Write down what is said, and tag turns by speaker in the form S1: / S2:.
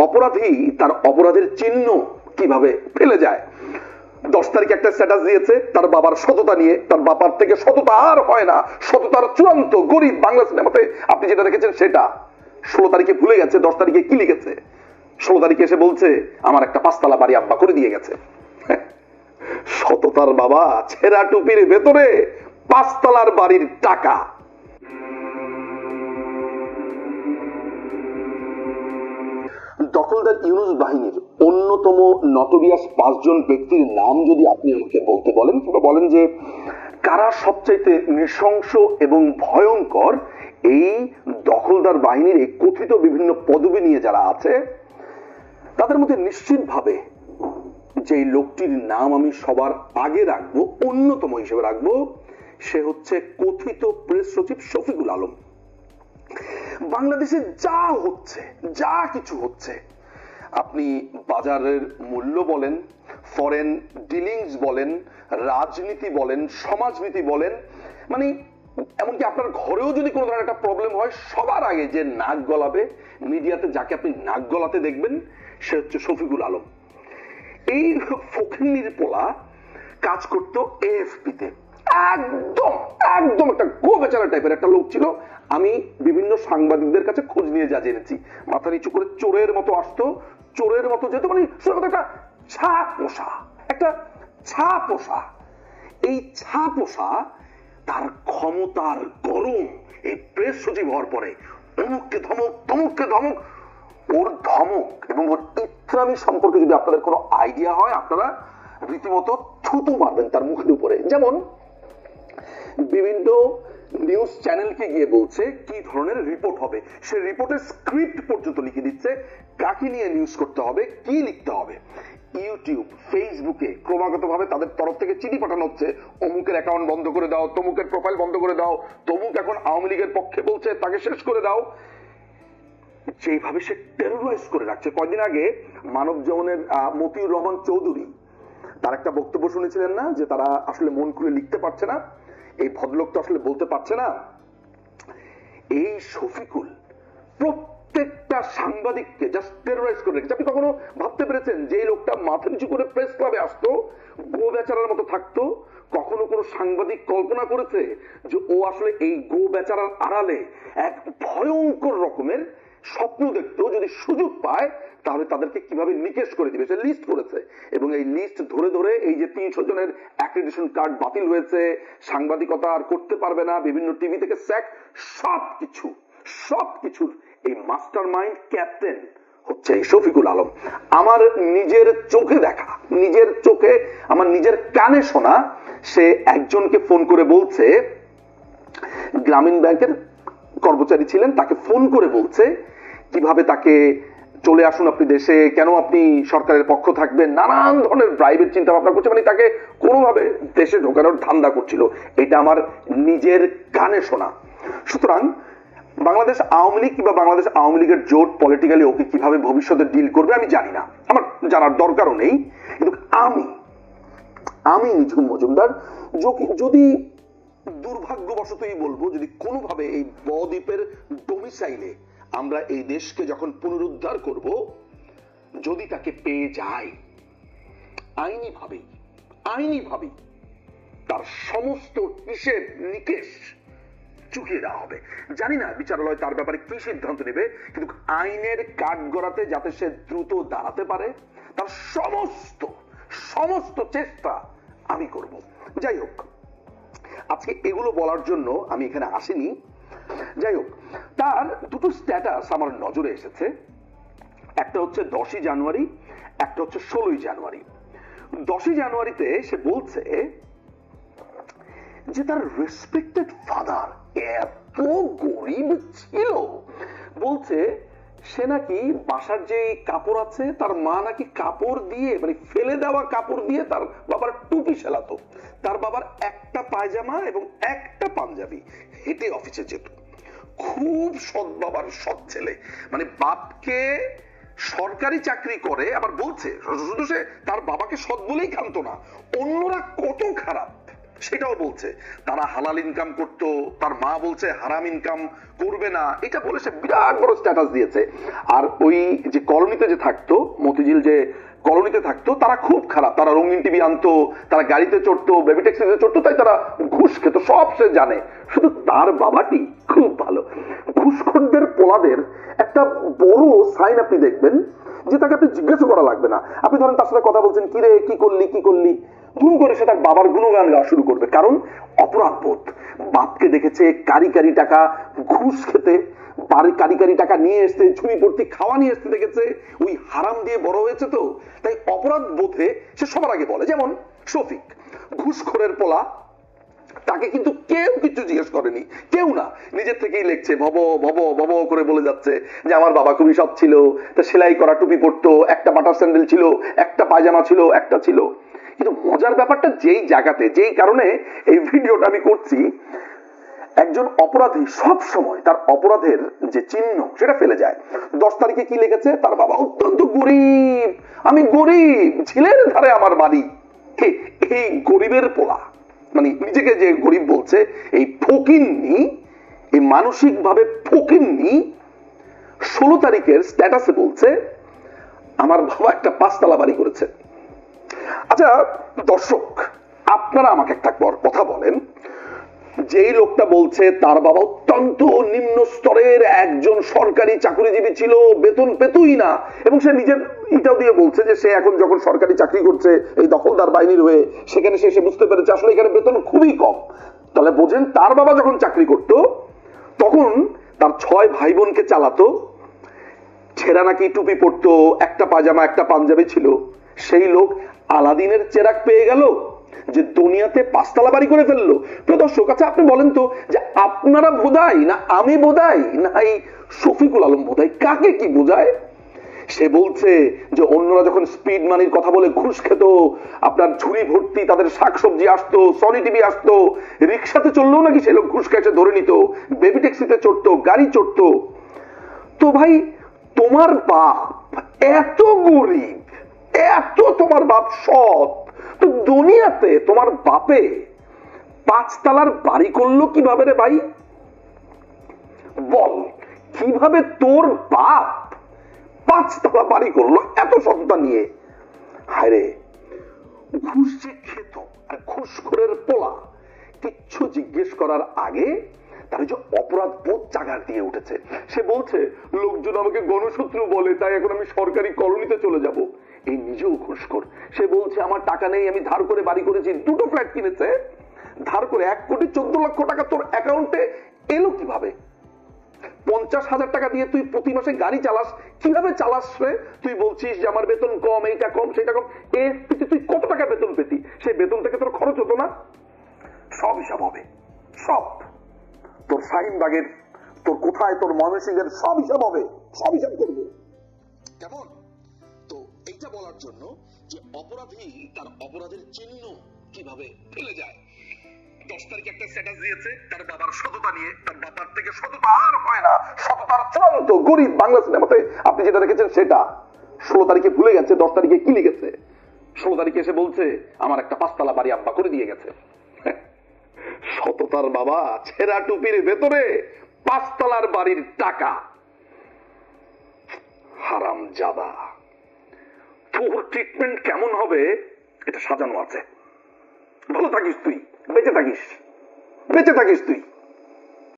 S1: অপরাধী তার অপরাধের চিহ্ন কিভাবে ফেলে যায়। 10 তারিখে একটা স্ট্যাটাস দিয়েছে তার বাবার সততা নিয়ে, তার বাবার থেকে সততা আর হয় না, সততার চূড়ান্ত গরিব বাংলা সিনেমাতে আপনি যেটা দেখেছেন সেটা। 16 তারিখে ভুলে গেছে 10 তারিখে কি লিখেছে। 16 তারিখে এসে বলছে আমার একটা 5 তলা বাড়ি আব্বা করে দিয়ে গেছে। সততার বাবা ছেঁড়া টুপির ভেতরে 5 তলার বাড়ির টাকা। দখলদার ইউনূস বাহিনীর অন্যতম নটোরিয়াস 5 জন ব্যক্তির নাম যদি আপনি আমাকে বলতে বলেন, কিংবা বলেন যে কারা সবচাইতে নৃশংস এবং ভয়ঙ্কর এই দখলদার বাহিনীর এই কথিত বিভিন্ন পদবি নিয়ে যারা আছে, তাদের মধ্যে নিশ্চিতভাবে যে লোকটির নাম আমি সবার আগে রাখবো, অন্যতম হিসেবে রাখবো, সে হচ্ছে কথিত প্রেস সচিব শফিকুল আলম। বাংলাদেশে যা হচ্ছে, যা কিছু হচ্ছে, আপনি বাজারের মূল্য বলেন, ফরেন ডিলিংস বলেন, রাজনীতি বলেন, সমাজনীতি বলেন, মানে এমনকি আপনার ঘরেও যদি কোনো ধরনের একটা প্রবলেম হয়, সবার আগে যে নাক গলাবে মিডিয়াতে, যাকে আপনি নাক গলাতে দেখবেন, সে হচ্ছে শফিকুল আলম। এই ফকিন্নির পোলা কাজ করতো এএফপিতে, একদম একদম একটা গো বেচারা টাইপের একটা লোক ছিল। আমি বিভিন্ন সাংবাদিকদের কাছে খোঁজ নিয়ে যা জেনেছি, মাথা নিচু করে চোরের মতো আসতো, চোরের মতো যেত, মানে একটা একটা ছাপোষা। এই ছাপোষা তার ক্ষমতার গরম এই প্রেস সচিব হওয়ার পরে অমুককে ধমক, তমুককে ধমক, ওর ধমক এবং ওর ইত্রামি সম্পর্কে যদি আপনাদের কোনো আইডিয়া হয়, আপনারা রীতিমতো থুতু মারবেন তার মুখের উপরে। যেমন বিভিন্ন নিউজ চ্যানেলকে গিয়ে বলছে কি ধরনের রিপোর্ট হবে, সে রিপোর্টের স্ক্রিপ্ট পর্যন্ত লিখে দিচ্ছে, কাকে নিয়ে নিউজ করতে হবে, কি লিখতে হবে। ইউটিউব, ফেসবুকে ক্রমাগত ভাবে তাদের তরফ থেকে চিঠি পাঠানো হচ্ছে, অমুকের অ্যাকাউন্ট বন্ধ করে দাও, তমুকের প্রোফাইল বন্ধ করে দাও, তমুক এখন আওয়ামী লীগের পক্ষে বলছে, তাকে শেষ করে দাও। যেভাবে সে টেরোরাইজ করে রাখছে। কয়দিন আগে মানব জীবনের মতিউর রহমান চৌধুরী তার একটা বক্তব্য শুনেছিলেন না, যে তারা আসলে মন খুলে লিখতে পারছে না, এই ভদ্রলোক তো আসলে বলতে পারছে না। এই শফিকুল প্রত্যেকটা সাংবাদিককে জাস্ট টেরোরাইজ করে রেখেছে। আপনি কখনো ভাবতে পেরেছেন যে এই লোকটা মাথা নিচু করে প্রেস ক্লাবে আসতো, গো বেচারার মতো থাকতো? কখনো কোনো সাংবাদিক কল্পনা করেছে যে ও আসলে এই গো বেচারার আড়ালে এক ভয়ঙ্কর রকমের স্বপ্ন দেখতো, যদি সুযোগ পায় তাহলে তাদেরকে কিভাবে নিকেশ করে দিবে সে লিস্ট করেছে। এবং এই লিস্ট ধরে ধরে এই যে 300 জনের অ্যাক্রেডিটেশন কার্ড বাতিল হয়েছে, সাংবাদিকতা আর করতে পারবে না, বিভিন্ন টিভি থেকে স্যাক, সবকিছুর এই মাস্টার মাইন্ড, ক্যাপ্টেন হচ্ছে এই শফিকুল আলম। আমার নিজের চোখে দেখা, নিজের চোখে, আমার নিজের কানে শোনা, সে একজনকে ফোন করে বলছে, গ্রামীণ ব্যাংকের কর্মচারী ছিলেন, তাকে ফোন করে বলছে কিভাবে তাকে চলে আসুন আপনি দেশে, কেন আপনি সরকারের পক্ষ থাকবেন, নানান ধরনের ব্রাইবের চিন্তা ভাবনা করছে, মানে তাকে কোনোভাবে দেশে ঢোকানোর ধান্দা করছিল। এটা আমার নিজের কানে শোনা। সুতরাং বাংলাদেশ আওয়ামী লীগ কিংবা বাংলাদেশ আওয়ামী লীগের জোট পলিটিক্যালি ওকে কিভাবে ভবিষ্যতে ডিল করবে আমি জানি না, আমার জানার দরকারও নেই। কিন্তু আমি নিঝুম মজুমদার যদি দুর্ভাগ্যবশতই বলবো, যদি কোনোভাবে এই বদ্বীপের ডোমিসাইলে আমরা এই দেশকে যখন পুনরুদ্ধার করব, যদি তাকে পেয়ে যাই, আইনি ভাবে তার সমস্ত হিসেব নিকেশ চুকিয়ে দেওয়া হবে। জানি না বিচারালয় তার ব্যাপারে কি সিদ্ধান্ত নেবে, কিন্তু আইনের কাঠগড়াতে যাতে সে দ্রুত দাঁড়াতে পারে তার সমস্ত চেষ্টা আমি করব। যাই হোক, আজকে এগুলো বলার জন্য আমি এখানে আসিনি। যাই হোক, তার দুটো স্ট্যাটাস আমার নজরে এসেছে, একটা হচ্ছে 10ই জানুয়ারি, একটা হচ্ছে 16ই জানুয়ারি। 10ই জানুয়ারিতে সে বলছে যে তার রেসপেক্টেড ফাদার এত গরিব ছিল, বলছে সে নাকি বাসার যে কাপড় আছে তার মা নাকি কাপড় দিয়ে, মানে ফেলে দেওয়া কাপড় দিয়ে তার বাবার টুপি সেলাতো, তার বাবার একটা পায়জামা এবং একটা পাঞ্জাবি, হেঁটে অফিসে যেত। খুব সৎ বাবার সৎ ছেলে, মানে বাপকে সরকারি চাকরি করে, আবার বলছে শুধু সে তার বাবাকে সৎ বলেই কানতো না, অন্যরা কত খারাপ সেটাও বলছে। তারা হালাল ইনকাম করত, তার মা বলছে হারাম ইনকাম করবে না, এটা বলে সে বিরাট বড় স্ট্যাটাস দিয়েছে। আর ওই যে কলোনিতে যে থাকতো, মতিঝিল যে কলোনিতে থাকতো, তারা খুব খারাপ, তারা রঙিন টিভি আনতো, তারা গাড়িতে চড়তো, বেবি ট্যাক্সিতে চড়তো, তাই তারা ঘুষ খেত, সব সে জানে। শুধু তার বাবাটি খুব ভালো। ঘুষখোরদের পোলাদের একটা বড় সাইন আপনি দেখবেন, যে তাকে আপনি জিজ্ঞাসা করা লাগবে না। আপনি ধরেন তার সাথে কথা বলছেন, কিরে কি করলি কি করলি, ধুম করে সে তার বাবার গুণগান গাওয়া শুরু করবে। কারণ অপরাধ বোধ। বাপকে দেখেছে কারি কারি টাকা ঘুষ খেতে, কারি কারি টাকা নিয়ে এসতে, ঝুড়ি ভর্তি খাওয়া নিয়ে এসতে দেখেছে, ওই হারাম দিয়ে বড় হয়েছে, তো তাই অপরাধ বোধে সে সবার আগে বলে। যেমন শফিক, ঘুষখোরের পোলা, তাকে কিন্তু কেউ কিছু জিজ্ঞেস করেনি, কেউ না, নিজের থেকেই লেখছে, ভব ভব ভব করে বলে যাচ্ছে যে আমার বাবা খুবই সৎ ছিল, তা সেলাই করা টুপি পরতো, একটা বাটার স্যান্ডেল ছিল, একটা পায়জামা ছিল, একটা ছিল। কিন্তু মজার ব্যাপারটা, যেই জায়গাতে, যেই কারণে এই ভিডিওটা আমি করছি, একজন অপরাধী সব সময় তার অপরাধের যে চিহ্ন সেটা ফেলে যায়। 10 তারিখে কি লিখেছে, তার বাবা অত্যন্ত গরিব, আমি গরিব, ঝিলের ধারে আমার বাড়ি। এই গরিবের পোলা, মানে নিজেকে যে গরিব বলছে, এই ফকিন্নি, এই মানসিক ভাবে ফকিন্নি 16 তারিখের স্ট্যাটাসে বলছে আমার বাবা একটা 5 তলা বাড়ি করেছে। আচ্ছা দর্শক, আপনারা আমাকে একটা কথা বলেন, যেই লোকটা বলছে তার বাবা অত্যন্ত নিম্ন স্তরের একজন সরকারি চাকরিজীবী ছিল, বেতন পেতই না, এবং সে নিজের এটাও দিয়ে বলছে যে সে এখন যখন সরকারি চাকরি করছে এই দখলদার বাহিনীর হয়ে, সেখানে সে বুঝতে পেরেছে আসলে এখানে বেতন খুবই কম। তাহলে বোঝেন, তার বাবা যখন চাকরি করত তখন তার 6 ভাই বোনকে চালাতো, ছেঁড়া নাকি টুপি পরতো, একটা পাজামা একটা পাঞ্জাবি ছিল। সেই লোক আলাদিনের চেরাগ পেয়ে গেল যে দুনিয়াতে 5 তলা বাড়ি করে ফেললো। প্রিয় দর্শক, আচ্ছা আপনি বলেন তো, যে আপনারা বোধাই না আমি বোধাই না এই শফিকুল আলম বোধাই, কাকে কি বোঝায়? সে বলছে যে অন্যরা যখন স্পিড মানির কথা বলে ঘুষ খেত, আপনার ঝুড়ি ভর্তি তাদের শাকসবজি আসতো, সনি টিভি আসতো, রিক্সাতে চললেও নাকি সে লোক ঘুষ খেয়ে ধরে নিত, বেবি ট্যাক্সিতে চড়তো, গাড়ি চড়তো। তো ভাই, তোমার বাপ এত গরিব, এত তোমার বাপ সৎ, তো দুনিয়াতে তোমার বাপে 5 তলার বাড়ি করলো কিভাবে রে ভাই? বল, কিভাবে তোর বাপ 5 তলা বাড়ি করলো এত সত্তা নিয়ে? হায়রে, ঘুষ যে খেত আর ঘুষখোরের পোলা, কিচ্ছু জিজ্ঞেস করার আগে তার যে অপরাধ বোধ জাগার দিয়ে উঠেছে। সে বলছে লোকজন আমাকে গণশত্রু বলে, তাই এখন আমি সরকারি কলোনিতে চলে যাব। এই নিজেও ঘুষখোর। সে বলছে আমার টাকা নেই, আমি ধার করে বাড়ি করেছি, 2টো ফ্ল্যাট কিনেছে ধার করে, 1,14,00,000 টাকা তোর অ্যাকাউন্টে এলো কিভাবে? 50,000 টাকা দিয়ে তুই প্রতি মাসে গাড়ি চালাস, কিভাবে চালাস রে? তুই বলছিস যে আমার বেতন কম, এইটা কম সেটা কম, তুই কত টাকা বেতন পেতি? সেই বেতন থেকে তোর খরচ হতো না? সব হিসাব হবে, সব তোর শাহিনবাগের, তোর কোথায়, তোর ময়মনসিংহের সব হিসাব হবে, সব হিসাব করবো। কেমন? তো এইটা বলার জন্য যে অপরাধী তার অপরাধের চিহ্ন কিভাবে ফেলে যায়। 10 তারিখে একটা স্ট্যাটাস দিয়েছে তার বাবার সততা নিয়ে, তার বাবার থেকে সততা আর হয় না, সততার চূড়ান্ত গরিব। বাংলা সিনেমাতে আপনি যেটা দেখেছেন সেটা। 16 তারিখে ভুলে গেছে 10 তারিখে কি লিখেছে। 16 তারিখে এসে বলছে আমার একটা 5 তলা বাড়ি আব্বা করে দিয়ে গেছে। সততার বাবা ছেঁড়া টুপির ভেতরে 5 তলার বাড়ির টাকা। হারামজাদা, তোর ট্রিটমেন্ট কেমন হবে এটা সাজানো আছে। ভালো থাকিস তুই, বেঁচে থাকিস, বেঁচে থাকিস তুই।